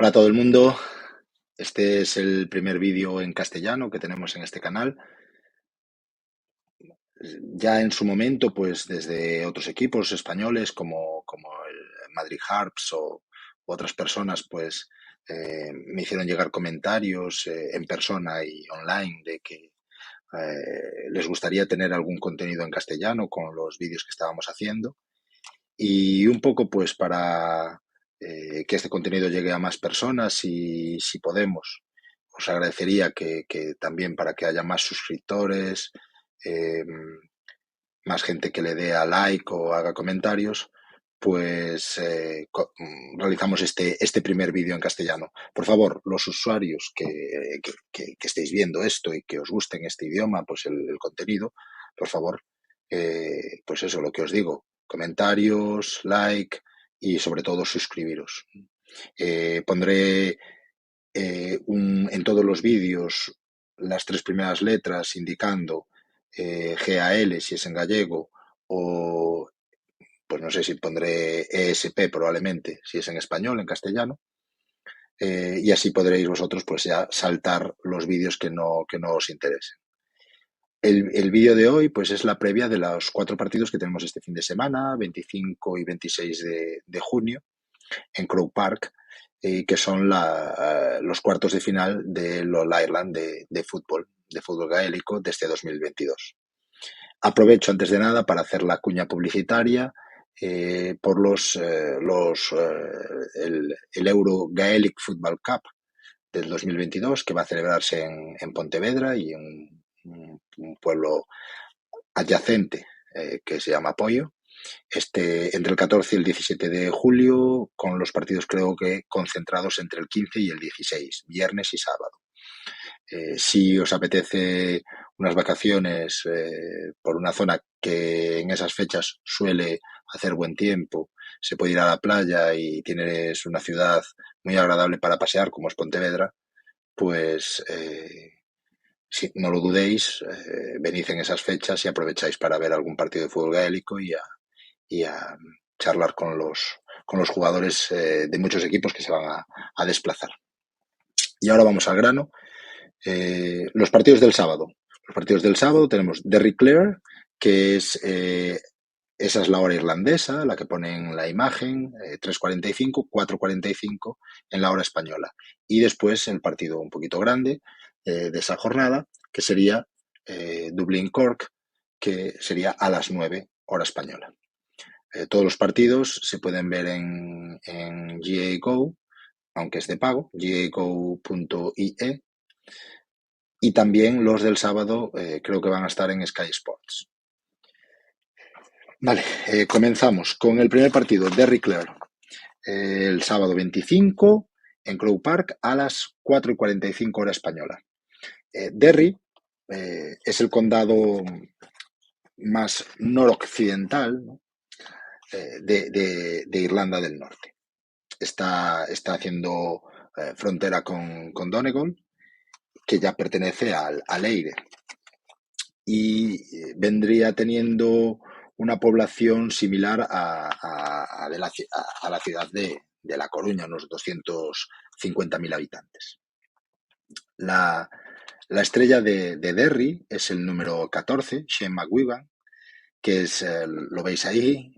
Hola a todo el mundo. Este es el primer vídeo en castellano que tenemos en este canal. Ya en su momento, pues desde otros equipos españoles como el Madrid Harps o otras personas, pues me hicieron llegar comentarios en persona y online de que les gustaría tener algún contenido en castellano con los vídeos que estábamos haciendo. Y un poco pues para que este contenido llegue a más personas y si podemos, os agradecería que también para que haya más suscriptores, eh, más gente que le dé a like o haga comentarios, pues realizamos este primer vídeo en castellano. Por favor, los usuarios que estéis viendo esto y que os guste en este idioma, pues el contenido, por favor, pues eso, lo que os digo, comentarios, like y sobre todo suscribiros. Pondré en todos los vídeos las tres primeras letras indicando GAL si es en gallego o pues no sé si pondré ESP probablemente si es en español, en castellano. Y así podréis vosotros pues ya saltar los vídeos que no os interesen. El vídeo de hoy pues es la previa de los 4 partidos que tenemos este fin de semana, 25 y 26 de junio, en Croke Park, que son los cuartos de final del All Ireland de fútbol gaélico de este 2022. Aprovecho antes de nada para hacer la cuña publicitaria por el Euro Gaelic Football Cup del 2022 que va a celebrarse en Pontevedra y en un pueblo adyacente que se llama Poio. Entre el 14 y el 17 de julio, con los partidos creo que concentrados entre el 15 y el 16, viernes y sábado. Si os apetece unas vacaciones por una zona que en esas fechas suele hacer buen tiempo, se puede ir a la playa y tienes una ciudad muy agradable para pasear como es Pontevedra, pues si no lo dudéis, venid en esas fechas y aprovecháis para ver algún partido de fútbol gaélico y a charlar con los jugadores de muchos equipos que se van a desplazar. Y ahora vamos al grano. Los partidos del sábado. Los partidos del sábado tenemos Derry Clare, que esa es la hora irlandesa, la que pone en la imagen, 3:45, 4:45 en la hora española. Y después el partido un poquito grande de esa jornada, que sería Dublin Cork, que sería a las 9 hora española. Todos los partidos se pueden ver en GA Go, aunque es de pago, gago.ie. Y también los del sábado creo que van a estar en Sky Sports. Vale, comenzamos con el primer partido, Derry Clare, el sábado 25 en Croke Park a las 4:45 hora española. Derry es el condado más noroccidental, ¿no? de Irlanda del Norte. Está haciendo frontera con Donegal, que ya pertenece al Eire, y vendría teniendo una población similar a la ciudad de La Coruña, unos 250.000 habitantes. La estrella de Derry es el número 14, Shane McGuigan, que lo veis ahí,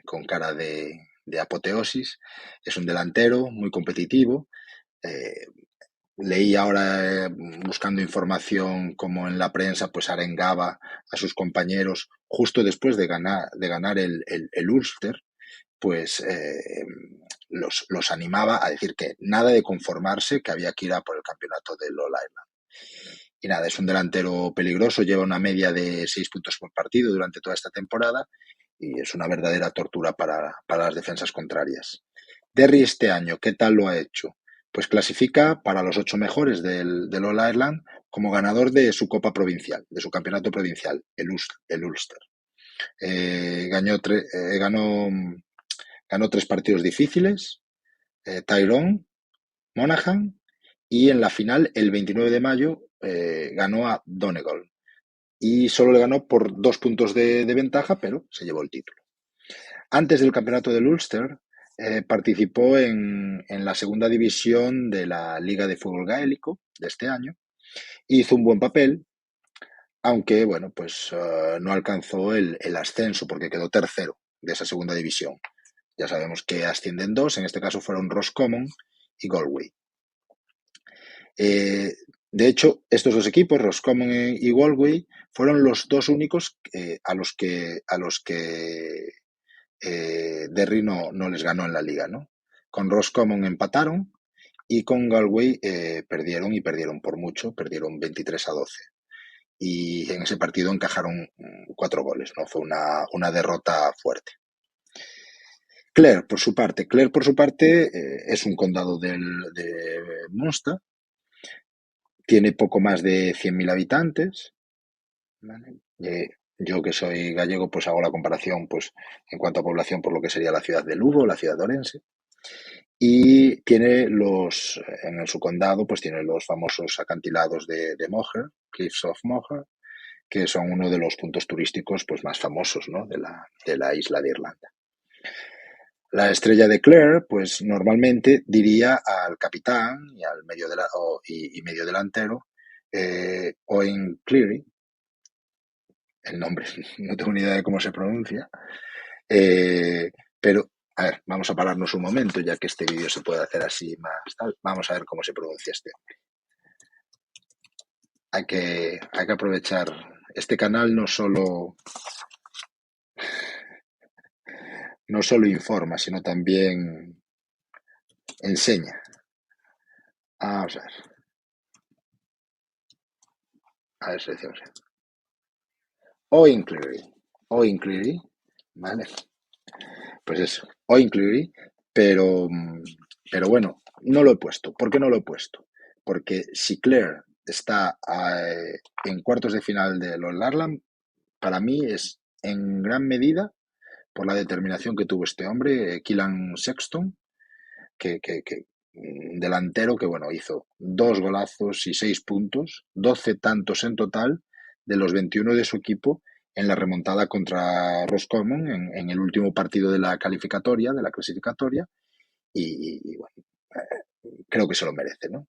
con cara de apoteosis. Es un delantero muy competitivo. Leí ahora, buscando información, como en la prensa pues arengaba a sus compañeros justo después de ganar el Ulster, pues los animaba a decir que nada de conformarse, que había que ir a por el campeonato del All Ireland. Y nada, es un delantero peligroso, lleva una media de 6 puntos por partido durante toda esta temporada y es una verdadera tortura para las defensas contrarias. Derry este año, ¿qué tal lo ha hecho? Pues clasifica para los 8 mejores del All Ireland como ganador de su Copa Provincial, de su campeonato provincial, el Ulster. Ganó 3 partidos difíciles, Tyrone, Monaghan, y en la final, el 29 de mayo, ganó a Donegal. Y solo le ganó por 2 puntos de ventaja, pero se llevó el título. Antes del campeonato del Ulster, participó en la segunda división de la Liga de Fútbol Gaélico de este año. Hizo un buen papel, aunque bueno, pues no alcanzó el ascenso porque quedó tercero de esa segunda división. Ya sabemos que ascienden dos, en este caso fueron Roscommon y Galway. De hecho, estos dos equipos, Roscommon y Galway, fueron los dos únicos a los que Derry no les ganó en la liga, ¿no? Con Roscommon empataron y con Galway perdieron y perdieron por mucho, perdieron 23-12. Y en ese partido encajaron 4 goles, ¿no? Fue una derrota fuerte. Clare, por su parte, es un condado de Munster, tiene poco más de 100.000 habitantes, ¿vale? Yo que soy gallego, pues hago la comparación pues, en cuanto a población por lo que sería la ciudad de Lugo, la ciudad de Orense. Y tiene en su condado, pues tiene los famosos acantilados de Moher, Cliffs of Moher, que son uno de los puntos turísticos pues, más famosos, ¿no? de la isla de Irlanda. La estrella de Clare, pues normalmente diría al capitán y al medio delantero, Owen Cleary, el nombre no tengo ni idea de cómo se pronuncia, pero a ver, vamos a pararnos un momento, ya que este vídeo se puede hacer así más tal. Vamos a ver cómo se pronuncia este hombre. Hay que aprovechar. Este canal no solo informa, sino también enseña. Vamos a ver. A ver si decimos. Owen Cleary, ¿vale? Pues eso, Owen Cleary, pero bueno, no lo he puesto. ¿Por qué no lo he puesto? Porque si Clare está en cuartos de final de los Ireland, para mí es en gran medida por la determinación que tuvo este hombre, Keelan Sexton, que delantero que bueno, hizo 2 golazos y 6 puntos, 12 tantos en total de los 21 de su equipo en la remontada contra Roscommon en el último partido de la clasificatoria, y bueno, creo que se lo merece, ¿no?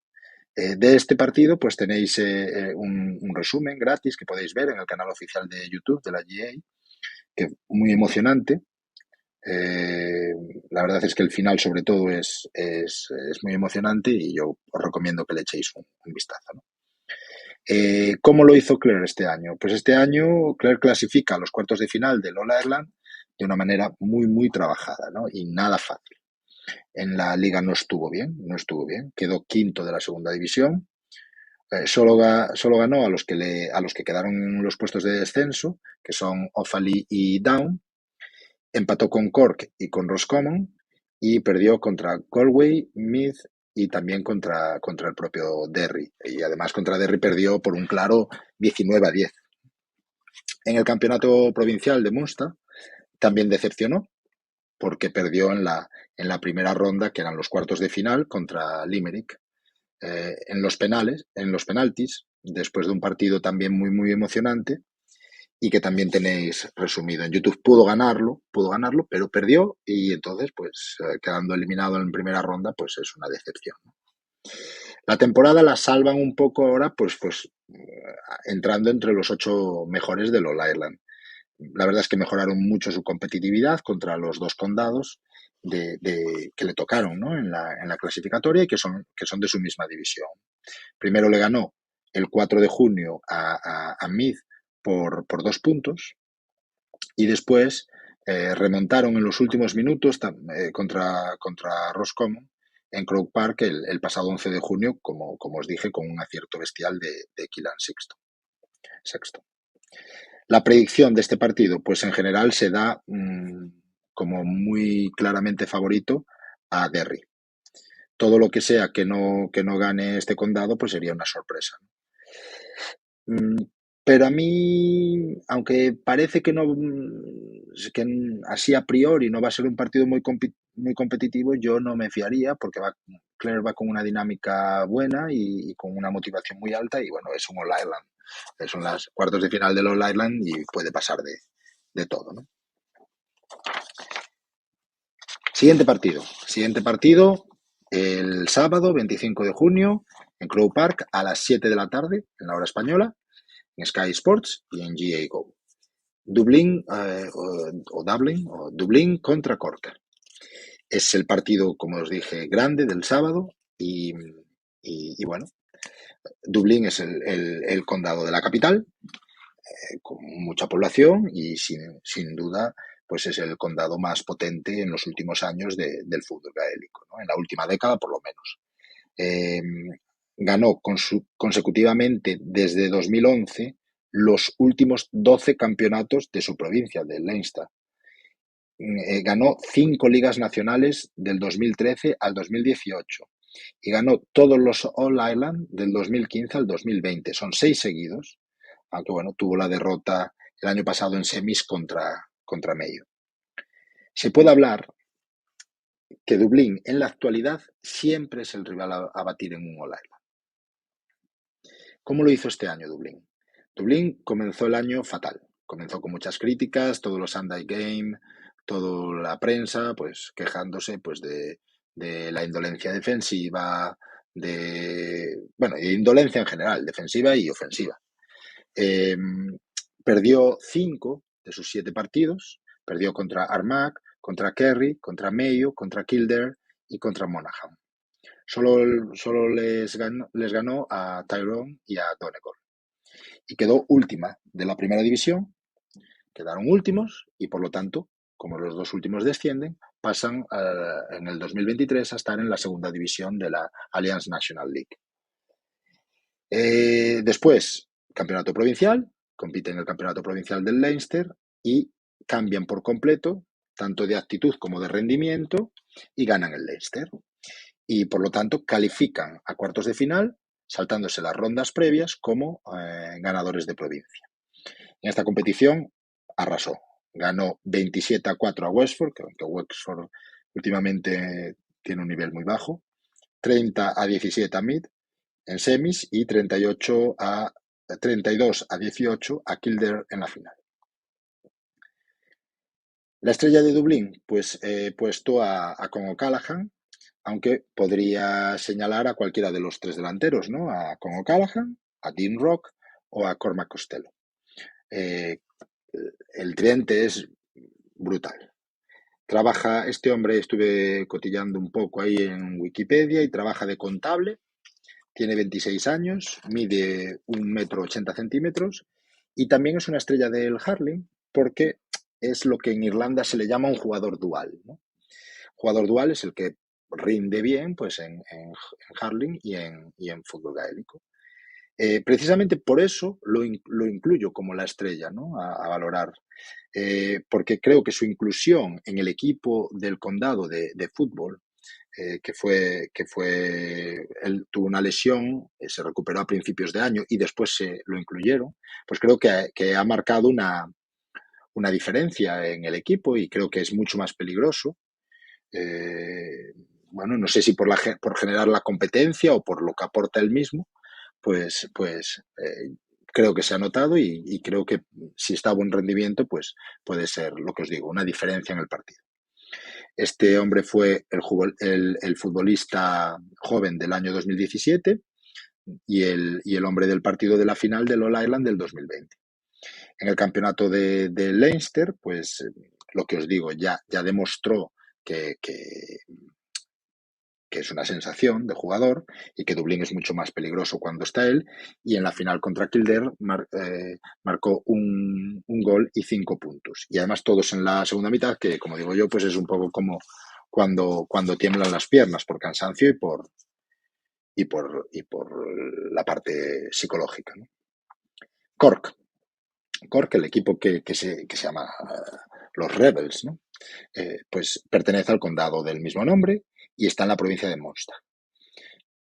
De este partido, pues tenéis un resumen gratis que podéis ver en el canal oficial de YouTube de la GA, que es muy emocionante. La verdad es que el final, sobre todo, es muy emocionante y yo os recomiendo que le echéis un vistazo, ¿no? ¿Cómo lo hizo Clare este año? Pues este año Clare clasifica a los cuartos de final del All Ireland de una manera muy, muy trabajada, ¿no? Y nada fácil. En la liga no estuvo bien, quedó quinto de la segunda división. Solo ganó a los que quedaron en los puestos de descenso, que son Offaly y Down. Empató con Cork y con Roscommon y perdió contra Galway, Meath y también contra el propio Derry. Y además contra Derry perdió por un claro 19-10. En el campeonato provincial de Munster también decepcionó porque perdió en la primera ronda, que eran los cuartos de final, contra Limerick. En los penaltis, después de un partido también muy, muy emocionante y que también tenéis resumido en YouTube. Pudo ganarlo, pero perdió y entonces, pues, quedando eliminado en primera ronda, pues es una decepción. La temporada la salvan un poco ahora, pues entrando entre los 8 mejores del All Ireland. La verdad es que mejoraron mucho su competitividad contra los dos condados que le tocaron, ¿no? en la clasificatoria y que son de su misma división. Primero le ganó el 4 de junio a Meath por 2 puntos y después remontaron en los últimos minutos contra Roscommon en Croke Park el pasado 11 de junio, como os dije, con un acierto bestial de Keelan Sexton. La predicción de este partido, pues en general se da como muy claramente favorito a Derry. Todo lo que sea que no gane este condado, pues sería una sorpresa. Pero a mí, aunque parece que no, que así a priori no va a ser un partido muy competitivo, yo no me fiaría porque Clare va con una dinámica buena y con una motivación muy alta y bueno, es un All Ireland. Son las cuartos de final del All Ireland y puede pasar de todo, ¿no? Siguiente partido el sábado 25 de junio en Crow Park a las 7 de la tarde en la hora española, en Sky Sports y en GA Go. Dublín Dublín contra Cork. Es el partido, como os dije, grande del sábado y bueno, Dublín es el condado de la capital, con mucha población y sin duda pues es el condado más potente en los últimos años del fútbol gaélico, ¿no? En la última década por lo menos. Eh, Ganó consecutivamente desde 2011 los últimos 12 campeonatos de su provincia, de Leinster. Ganó 5 ligas nacionales del 2013 al 2018 y ganó todos los All Ireland del 2015 al 2020. Son 6 seguidos, aunque bueno, tuvo la derrota el año pasado en semis contra Mayo. Se puede hablar que Dublín en la actualidad siempre es el rival a batir en un All Ireland. ¿Cómo lo hizo este año Dublín? Dublín comenzó el año fatal. Comenzó con muchas críticas, todos los Sunday Game, toda la prensa, pues quejándose pues de la indolencia defensiva, de indolencia en general, defensiva y ofensiva. Perdió 5 de sus 7 partidos. Perdió contra Armagh, contra Kerry, contra Mayo, contra Kildare y contra Monaghan. Solo les ganó a Tyrone y a Donegal. Y quedó última de la primera división. Quedaron últimos y, por lo tanto, como los dos últimos descienden, pasan en el 2023 a estar en la segunda división de la Alliance National League. Después, campeonato provincial, compiten en el campeonato provincial del Leinster y cambian por completo, tanto de actitud como de rendimiento, y ganan el Leinster. Y por lo tanto califican a cuartos de final, saltándose las rondas previas como ganadores de provincia. En esta competición arrasó. Ganó 27-4 a Wexford, que aunque Wexford últimamente tiene un nivel muy bajo, 30-17 a Meath en semis y 32-18 a Kildare en la final. La estrella de Dublín, pues puesto a Con O'Callaghan, aunque podría señalar a cualquiera de los 3 delanteros, ¿no? A Con O'Callaghan, a Dean Rock o a Cormac Costello. El tridente es brutal. Trabaja, este hombre, estuve cotillando un poco ahí en Wikipedia, y trabaja de contable, tiene 26 años, mide 1,80 m y también es una estrella del hurling porque es lo que en Irlanda se le llama un jugador dual, ¿no? Jugador dual es el que rinde bien pues en hurling y en fútbol gaélico. Precisamente por eso lo incluyo como la estrella, ¿no? A valorar, porque creo que su inclusión en el equipo del condado de fútbol, él tuvo una lesión, se recuperó a principios de año y después se lo incluyeron, pues creo que ha marcado una diferencia en el equipo y creo que es mucho más peligroso. Bueno, no sé si por generar la competencia o por lo que aporta él mismo, pues creo que se ha notado y creo que si está a buen rendimiento, pues puede ser, lo que os digo, una diferencia en el partido. Este hombre fue el futbolista joven del año 2017 y el hombre del partido de la final del All Ireland del 2020. En el campeonato de Leinster, pues lo que os digo, ya demostró que es una sensación de jugador y que Dublín es mucho más peligroso cuando está él, y en la final contra Kildare marcó un gol y 5 puntos. Y además todos en la segunda mitad, que como digo yo, pues es un poco como cuando tiemblan las piernas por cansancio y por la parte psicológica, ¿no? Cork, el equipo que se llama los Rebels, ¿no? Pues pertenece al condado del mismo nombre y está en la provincia de Munster.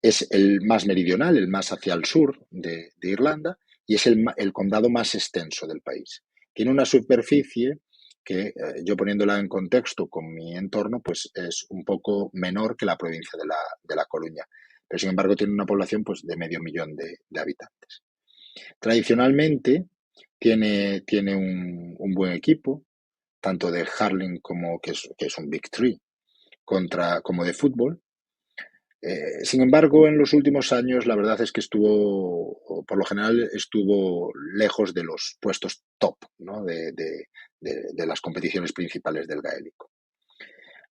Es el más meridional, el más hacia el sur de Irlanda, y es el condado más extenso del país. Tiene una superficie que, yo poniéndola en contexto con mi entorno, pues es un poco menor que la provincia de la Coruña, pero sin embargo tiene una población pues de 500.000 de habitantes. Tradicionalmente tiene un buen equipo, tanto de hurling como que es un Big Three. como de fútbol. Sin embargo, en los últimos años la verdad es que o por lo general estuvo lejos de los puestos top, ¿no? de las competiciones principales del gaélico.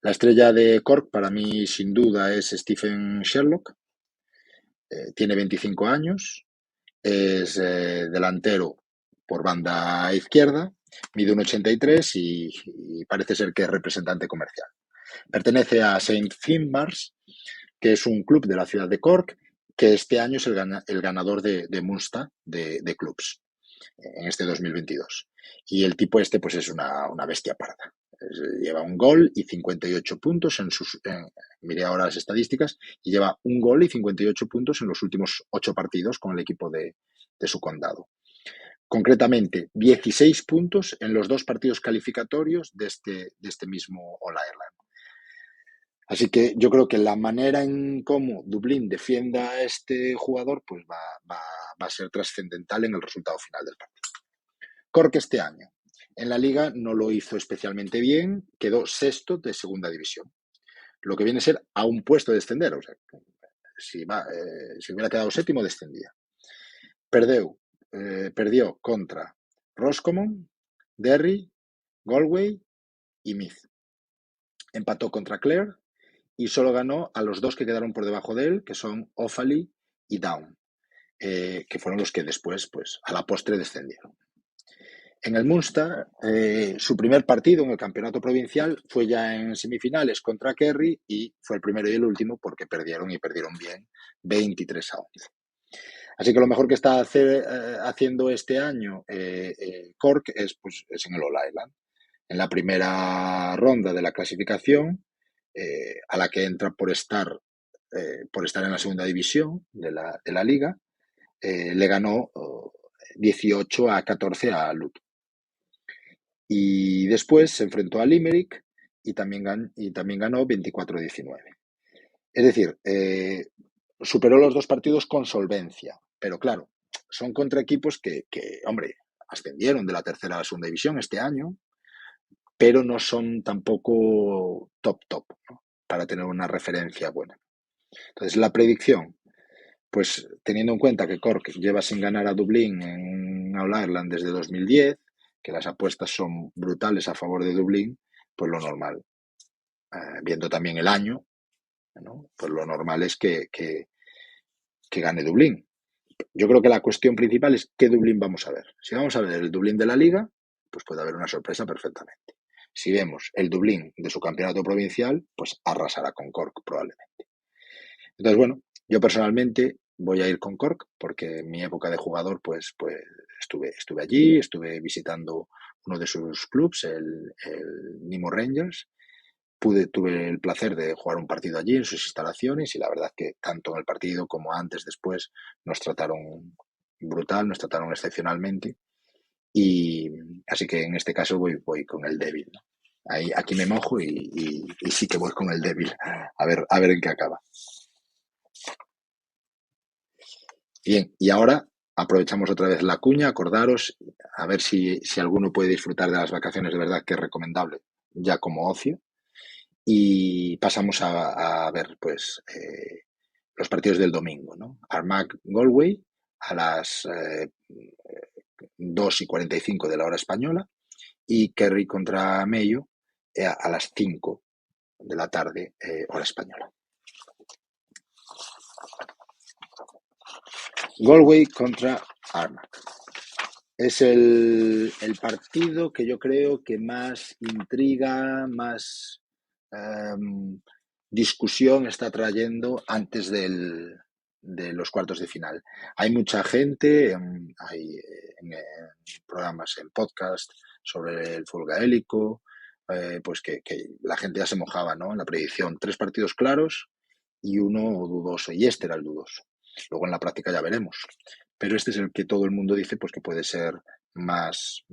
La estrella de Cork para mí sin duda es Stephen Sherlock. Tiene 25 años, es delantero por banda izquierda, mide 1,83 y parece ser que es representante comercial. Pertenece a Saint Finbars, que es un club de la ciudad de Cork, que este año es el ganador de Munster de clubs en este 2022. Y el tipo pues es una bestia parda. Lleva un gol y 58 puntos miré ahora las estadísticas, y lleva un gol y 58 puntos en los últimos 8 partidos con el equipo de su condado. Concretamente, 16 puntos en los 2 partidos calificatorios de este mismo All Ireland. Así que yo creo que la manera en cómo Dublín defienda a este jugador pues va a ser trascendental en el resultado final del partido. Cork este año en la liga no lo hizo especialmente bien, quedó sexto de segunda división, lo que viene a ser a un puesto de descender. O sea, si hubiera quedado séptimo, descendía. Perdió contra Roscommon, Derry, Galway y Meath. Empató contra Clare y solo ganó a los 2 que quedaron por debajo de él, que son Offaly y Down, que fueron los que después, pues, a la postre descendieron. En el Munster, su primer partido en el campeonato provincial fue ya en semifinales contra Kerry y fue el primero y el último porque perdieron bien 23-11. Así que lo mejor que está haciendo este año Cork es en el All Ireland. En la primera ronda de la clasificación, a la que entra por estar en la segunda división de la liga, le ganó 18-14 a Luton. Y después se enfrentó a Limerick y también ganó 24-19. Es decir, superó los 2 partidos con solvencia, pero claro, son contra equipos que hombre, ascendieron de la tercera a la segunda división este año, pero no son tampoco top, ¿no? Para tener una referencia buena. Entonces, la predicción, pues teniendo en cuenta que Cork lleva sin ganar a Dublín en All Ireland desde 2010, que las apuestas son brutales a favor de Dublín, pues lo normal, viendo también el año, ¿no? Pues lo normal es que gane Dublín. Yo creo que la cuestión principal es qué Dublín vamos a ver. Si vamos a ver el Dublín de la Liga, pues puede haber una sorpresa perfectamente. Si vemos el Dublín de su campeonato provincial, pues arrasará con Cork probablemente. Entonces, bueno, yo personalmente voy a ir con Cork porque en mi época de jugador pues estuve allí, estuve visitando uno de sus clubs, el Nimo Rangers. Tuve el placer de jugar un partido allí en sus instalaciones y la verdad que tanto en el partido como antes, después, nos trataron brutal, nos trataron excepcionalmente. Y así que en este caso voy con el débil, ¿no? Aquí me mojo y sí que voy con el débil. A ver en qué acaba. Bien, y ahora aprovechamos otra vez la cuña, acordaros, a ver si alguno puede disfrutar de las vacaciones de verdad, que es recomendable, ya como ocio. Y pasamos a ver pues los partidos del domingo, ¿no? Armagh Galway a las 2:45 de la hora española y Kerry contra Mayo a las 5 de la tarde hora española. Galway contra Armagh. Es el partido que yo creo que más intriga, más discusión está trayendo antes de los cuartos de final. Hay mucha gente, hay en programas, en podcast sobre el fútbol gaélico, pues que la gente ya se mojaba, ¿no? En la predicción, 3 partidos claros y uno dudoso, y este era el dudoso. Luego en la práctica ya veremos. Pero este es el que todo el mundo dice pues que puede ser más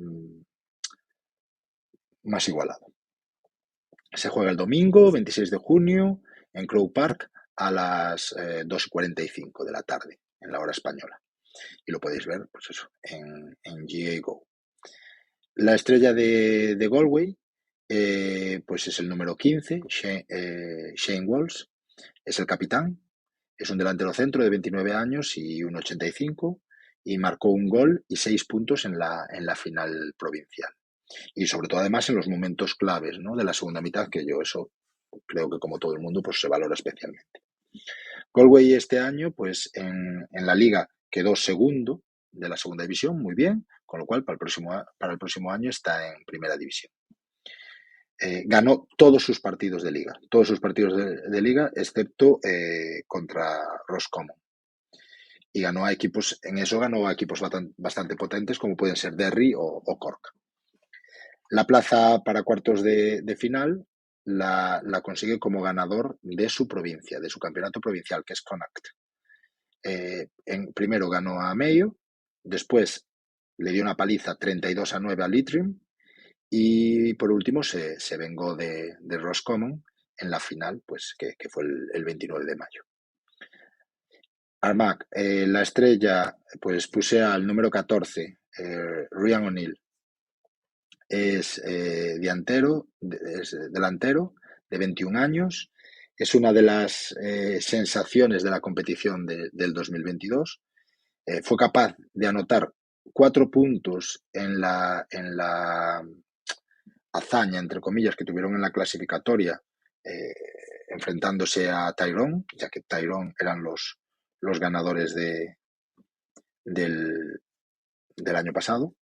igualado. Se juega el domingo, 26 de junio, en Croke Park a las 2:45 de la tarde, en la hora española. Y lo podéis ver, pues eso, en GA Go. La estrella de Galway Pues es el número 15, Shane Walsh, es el capitán, es un delantero centro de 29 años y 1,85 y marcó un gol y 6 puntos en la final provincial. Y sobre todo además en los momentos claves, ¿no?, de la segunda mitad, que yo eso creo que como todo el mundo pues se valora especialmente. Galway este año pues en la liga quedó segundo de la segunda división, muy bien, con lo cual para el próximo año está en primera división. Ganó todos sus partidos de liga, todos sus partidos de liga, excepto contra Roscommon. Y ganó a equipos, en eso ganó a equipos bastante potentes, como pueden ser Derry o Cork. La plaza para cuartos de final la consigue como ganador de su provincia, de su campeonato provincial, que es Connacht. Primero ganó a Mayo, después le dio una paliza 32-9 a Leitrim y por último se vengó de Roscommon en la final, pues que fue el 29 de mayo. Armagh, la estrella, pues puse al número 14, Ryan O'Neill. Es delantero de 21 años. Es una de las sensaciones de la competición del 2022. Fue capaz de anotar 4 puntos en la hazaña, entre comillas, que tuvieron en la clasificatoria, enfrentándose a Tyrone, ya que Tyrone eran los ganadores del año pasado.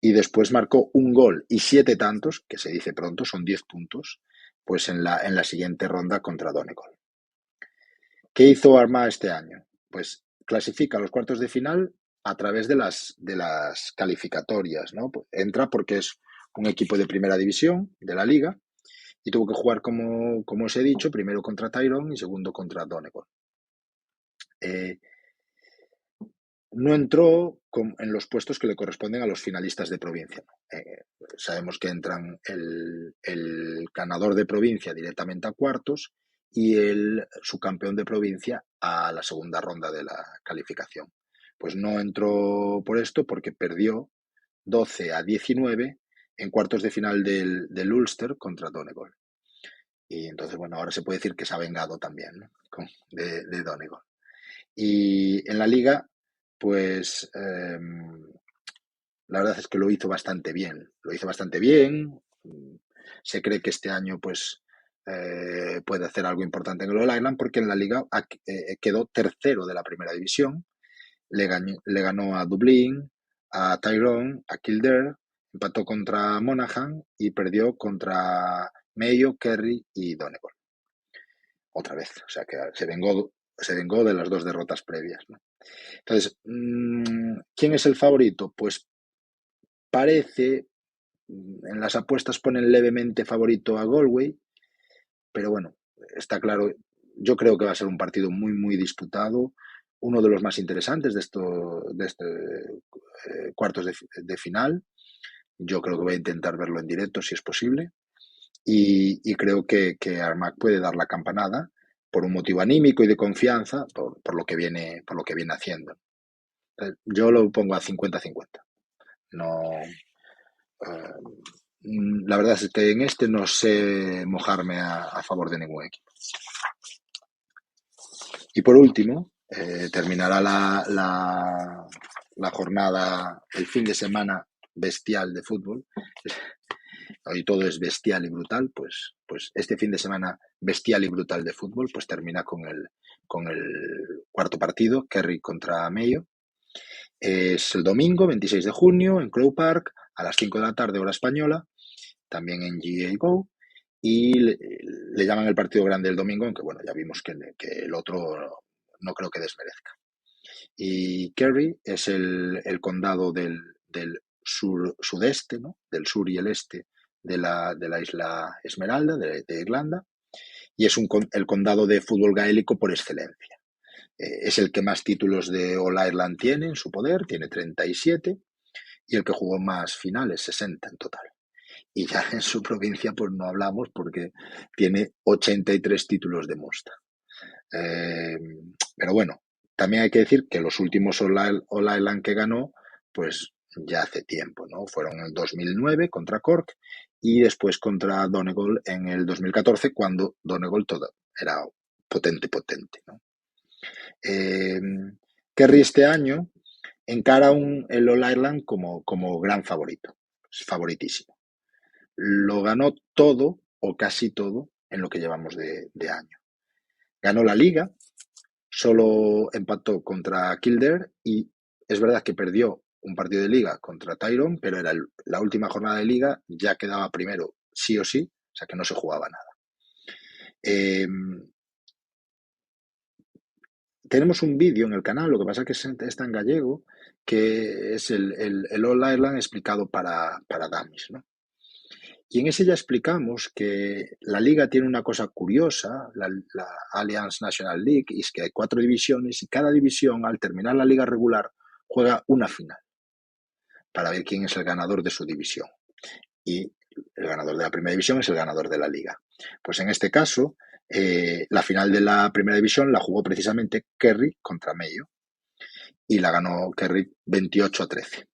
Y después marcó un gol y 7 tantos, que se dice pronto, son 10 puntos, pues en la siguiente ronda contra Donegal. ¿Qué hizo Armagh este año? Pues clasifica a los cuartos de final a través de las calificatorias, ¿no? Pues entra porque es un equipo de primera división de la liga y tuvo que jugar, como os he dicho, primero contra Tyrone y segundo contra Donegal. No entró en los puestos que le corresponden a los finalistas de provincia. Sabemos que entran el ganador de provincia directamente a cuartos y el subcampeón de provincia a la segunda ronda de la calificación. Pues no entró por esto porque perdió 12-19 en cuartos de final del Ulster contra Donegal. Y entonces, bueno, ahora se puede decir que se ha vengado también, ¿no?, de Donegal. Y en la liga, pues la verdad es que lo hizo bastante bien. Lo hizo bastante bien. Se cree que este año pues puede hacer algo importante en el All Ireland porque en la liga quedó tercero de la primera división. Le ganó a Dublín, a Tyrone, a Kildare, empató contra Monaghan y perdió contra Mayo, Kerry y Donegal. Otra vez. O sea que se vengó de las 2 derrotas previas, ¿no? Entonces, ¿quién es el favorito? Pues parece, en las apuestas ponen levemente favorito a Galway, pero bueno, está claro, yo creo que va a ser un partido muy, muy disputado, uno de los más interesantes de este cuartos de final. Yo creo que voy a intentar verlo en directo si es posible y creo que Armagh puede dar la campanada por un motivo anímico y de confianza por lo que viene haciendo. Yo lo pongo a 50-50. No, la verdad es que en este no sé mojarme a favor de ningún equipo. Y por último, terminará la jornada, el fin de semana bestial de fútbol. Hoy todo es bestial y brutal, pues este fin de semana bestial y brutal de fútbol pues termina con el cuarto partido, Kerry contra Mayo. Es el domingo 26 de junio en Croke Park a las 5 de la tarde hora española, también en GA Go, y le llaman el partido grande el domingo, aunque bueno, ya vimos que el otro no creo que desmerezca. Y Kerry es el condado del sudeste, ¿no?, del sur y el este de la isla Esmeralda, de Irlanda, y es el condado de fútbol gaélico por excelencia. Es el que más títulos de All Ireland tiene en su poder, tiene 37, y el que jugó más finales, 60 en total. Y ya en su provincia pues no hablamos porque tiene 83 títulos de Munster. Pero bueno, también hay que decir que los últimos All Ireland que ganó, pues ya hace tiempo, ¿no? Fueron en el 2009 contra Cork y después contra Donegal en el 2014, cuando Donegal era potente, ¿no? Eh, Kerry este año encara el All Ireland como gran favorito, favoritísimo. Lo ganó todo o casi todo en lo que llevamos de año. Ganó la liga, solo empató contra Kildare y es verdad que perdió un partido de liga contra Tyrone, pero era la última jornada de liga, ya quedaba primero sí o sí, o sea que no se jugaba nada. Eh, Tenemos un vídeo en el canal, lo que pasa es que está en gallego, que es el All Ireland explicado para dummies, ¿no? Y en ese ya explicamos que la liga tiene una cosa curiosa, la Alliance National League, y es que hay 4 divisiones y cada división, al terminar la liga regular, juega una final para ver quién es el ganador de su división. Y el ganador de la primera división es el ganador de la liga. Pues en este caso, la final de la primera división la jugó precisamente Kerry contra Mayo y la ganó Kerry 28-13.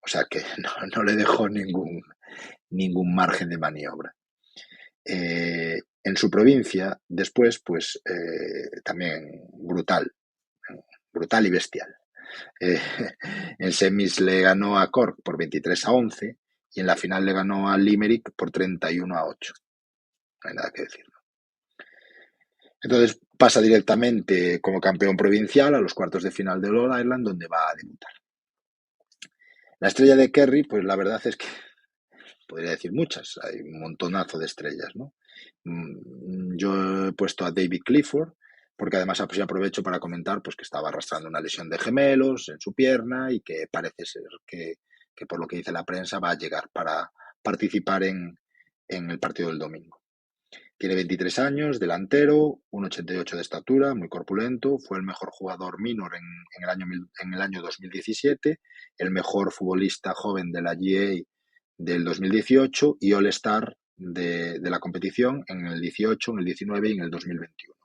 O sea que no le dejó ningún margen de maniobra. En su provincia, después, pues también brutal y bestial. Eh, en semis le ganó a Cork por 23-11 y en la final le ganó a Limerick por 31-8. No hay nada que decir. Entonces pasa directamente como campeón provincial a los cuartos de final del All Ireland, donde va a debutar. La estrella de Kerry, pues la verdad es que podría decir muchas, hay un montonazo de estrellas, ¿no? Yo he puesto a David Clifford, porque además aprovecho para comentar pues, que estaba arrastrando una lesión de gemelos en su pierna y que parece ser que por lo que dice la prensa va a llegar para participar en el partido del domingo. Tiene 23 años, delantero, 1,88 de estatura, muy corpulento, fue el mejor jugador minor en el año 2017, el mejor futbolista joven de la GA del 2018 y All-Star de la competición en el 18, en el 19 y en el 2021.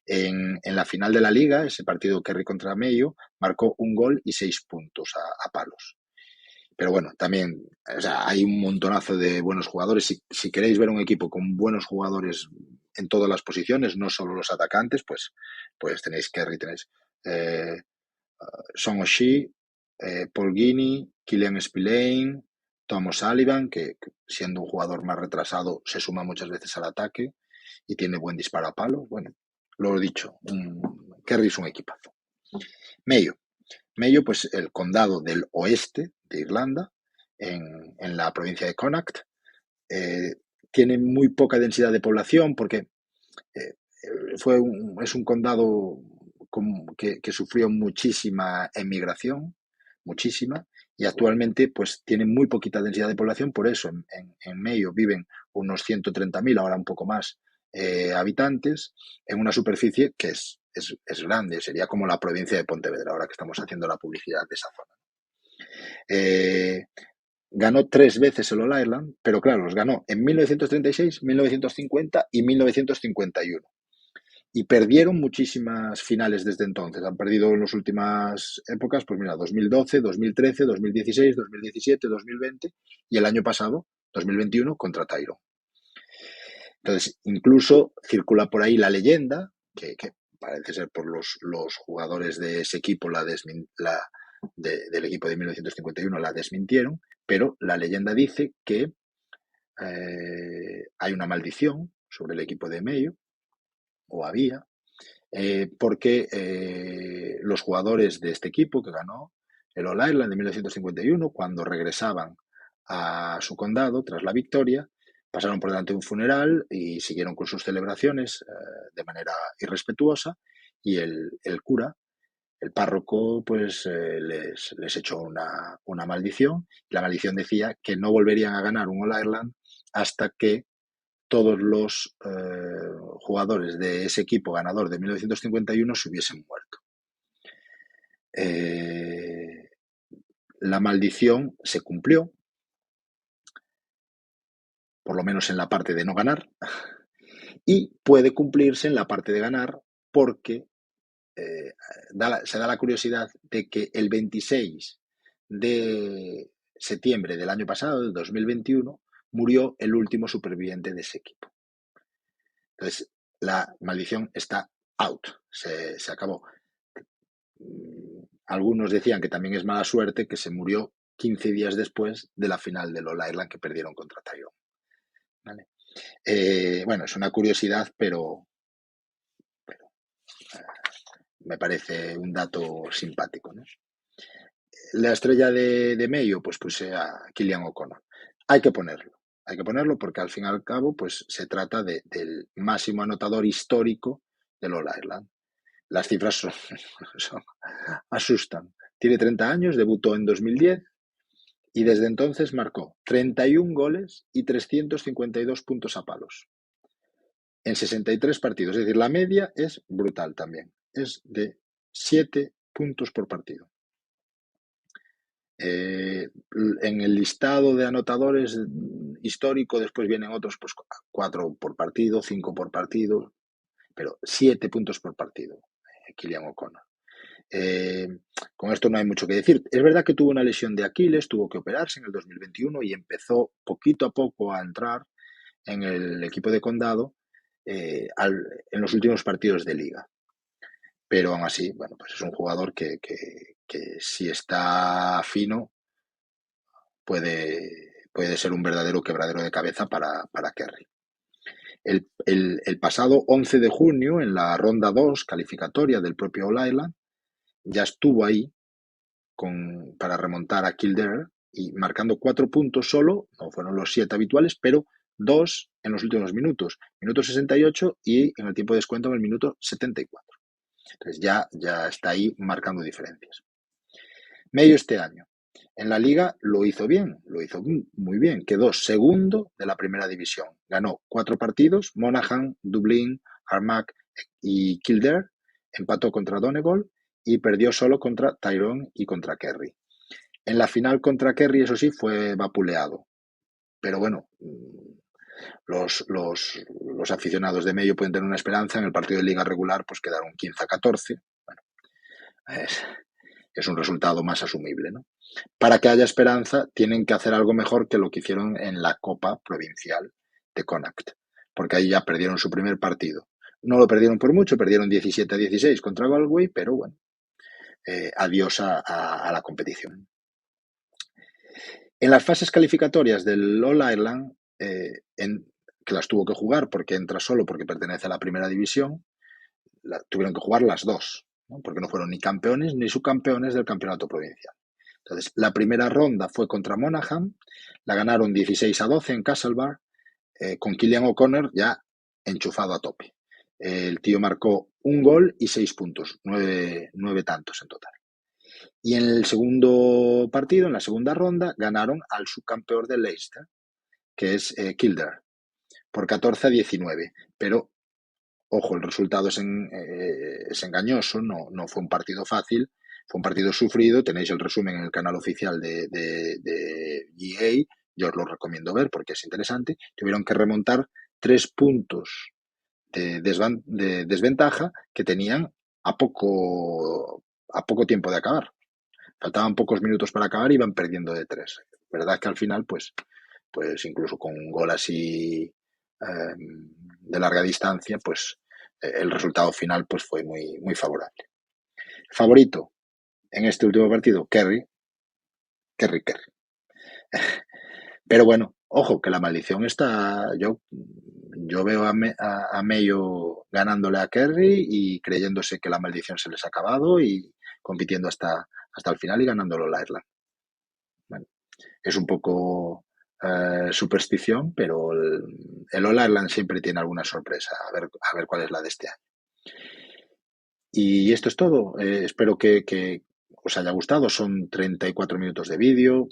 En la final de la liga, ese partido Kerry contra Mayo, marcó un gol y 6 puntos a palos. Pero bueno, también hay un montonazo de buenos jugadores. Si queréis ver un equipo con buenos jugadores en todas las posiciones, no solo los atacantes, pues tenéis Kerry, tenéis Son O'Shea, Paul Guinea, Killian Spillane, Tom O'Sullivan, que siendo un jugador más retrasado se suma muchas veces al ataque y tiene buen disparo a palo. Bueno, lo he dicho, Kerry es un equipazo. Mayo, pues el condado del oeste de Irlanda, en la provincia de Connacht, tiene muy poca densidad de población porque eh, es un condado que sufrió muchísima emigración, muchísima, y actualmente pues tiene muy poquita densidad de población, por eso en Mayo viven unos 130.000, ahora un poco más, habitantes, en una superficie que es grande, sería como la provincia de Pontevedra, ahora que estamos haciendo la publicidad de esa zona. Ganó 3 veces el All Ireland, pero claro, los ganó en 1936, 1950 y 1951. Y perdieron muchísimas finales desde entonces. Han perdido en las últimas épocas, pues mira, 2012, 2013, 2016, 2017, 2020 y el año pasado, 2021, contra Tyrone. Entonces, incluso circula por ahí la leyenda, que parece ser por los jugadores de ese equipo, del equipo de 1951 la desmintieron, pero la leyenda dice que hay una maldición sobre el equipo de Mayo, o había, porque los jugadores de este equipo que ganó el All Ireland de 1951, cuando regresaban a su condado tras la victoria, pasaron por delante de un funeral y siguieron con sus celebraciones de manera irrespetuosa y el cura, el párroco, pues les echó una maldición. La maldición decía que no volverían a ganar un All Ireland hasta que todos los jugadores de ese equipo ganador de 1951 se hubiesen muerto. La maldición se cumplió, por lo menos en la parte de no ganar, y puede cumplirse en la parte de ganar porque se da la curiosidad de que el 26 de septiembre del año pasado, del 2021, murió el último superviviente de ese equipo. Entonces, la maldición está out, se acabó. Algunos decían que también es mala suerte que se murió 15 días después de la final del All Ireland que perdieron contra Tyrone. ¿Vale? Bueno, es una curiosidad, pero me parece un dato simpático, ¿no? La estrella de Mayo, pues puse a Cillian O'Connor. Hay que ponerlo porque al fin y al cabo pues se trata del máximo anotador histórico del All Ireland. Las cifras asustan. Tiene 30 años, debutó en 2010 y desde entonces marcó 31 goles y 352 puntos a palos en 63 partidos. Es decir, la media es brutal también. Es de 7 puntos por partido. En el listado de anotadores histórico después vienen otros, pues 4 por partido, 5 por partido, pero 7 puntos por partido, Cillian O'Connor. Con esto no hay mucho que decir. Es verdad que tuvo una lesión de Aquiles, tuvo que operarse en el 2021 y empezó poquito a poco a entrar en el equipo de Condado en los últimos partidos de liga. Pero aún así, bueno, pues es un jugador que si está fino puede ser un verdadero quebradero de cabeza para Kerry. El pasado 11 de junio, en la ronda 2 calificatoria del propio All Ireland, ya estuvo ahí para remontar a Kildare y marcando 4 puntos solo, no fueron los 7 habituales, pero 2 en los últimos minutos, minuto 68 y en el tiempo de descuento en el minuto 74. Entonces ya está ahí marcando diferencias. Mayo este año. En la liga lo hizo bien, lo hizo muy bien. Quedó segundo de la primera división. Ganó 4 partidos, Monaghan, Dublín, Armagh y Kildare. Empató contra Donegal y perdió solo contra Tyrone y contra Kerry. En la final contra Kerry, eso sí, fue vapuleado. Pero bueno, los aficionados de Mayo pueden tener una esperanza. En el partido de liga regular pues quedaron 15-14. Bueno, es un resultado más asumible, ¿no? Para que haya esperanza, tienen que hacer algo mejor que lo que hicieron en la Copa Provincial de Connacht, porque ahí ya perdieron su primer partido. No lo perdieron por mucho, perdieron 17-16 contra Galway, pero bueno, adiós a la competición. En las fases calificatorias del All Ireland, que las tuvo que jugar porque entra solo porque pertenece a la primera división, tuvieron que jugar las dos, ¿no? Porque no fueron ni campeones ni subcampeones del campeonato provincial. Entonces, la primera ronda fue contra Monaghan, la ganaron 16-12 en Castlebar, con Cillian O'Connor ya enchufado a tope. El tío marcó 1 gol y 6 puntos, 9 tantos en total. Y en el segundo partido, en la segunda ronda, ganaron al subcampeón de Leicester, que es Kildare, por 14-19. Pero, ojo, el resultado es engañoso, no fue un partido fácil, fue un partido sufrido. Tenéis el resumen en el canal oficial de GA, yo os lo recomiendo ver porque es interesante. Tuvieron que remontar 3 puntos de desventaja que tenían a poco tiempo de acabar. Faltaban pocos minutos para acabar y iban perdiendo de 3. Verdad que al final, pues incluso con un gol así de larga distancia, pues el resultado final pues fue muy, muy favorable. Favorito en este último partido, Kerry. Pero bueno, ojo, que la maldición está. Yo veo a Mayo ganándole a Kerry y creyéndose que la maldición se les ha acabado y compitiendo hasta el final y ganándolo la Ireland. Bueno, es un poco superstición, pero el All Ireland siempre tiene alguna sorpresa. A ver cuál es la de este año. Y esto es todo. Espero que os haya gustado. Son 34 minutos de vídeo.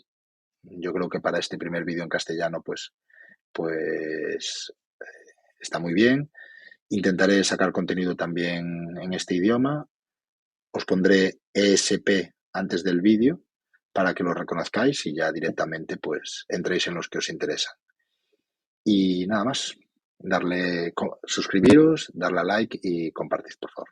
Yo creo que para este primer vídeo en castellano, pues está muy bien. Intentaré sacar contenido también en este idioma. Os pondré ESP antes del vídeo para que lo reconozcáis y ya directamente pues entréis en los que os interesan. Y nada más, suscribiros, darle a like y compartid, por favor.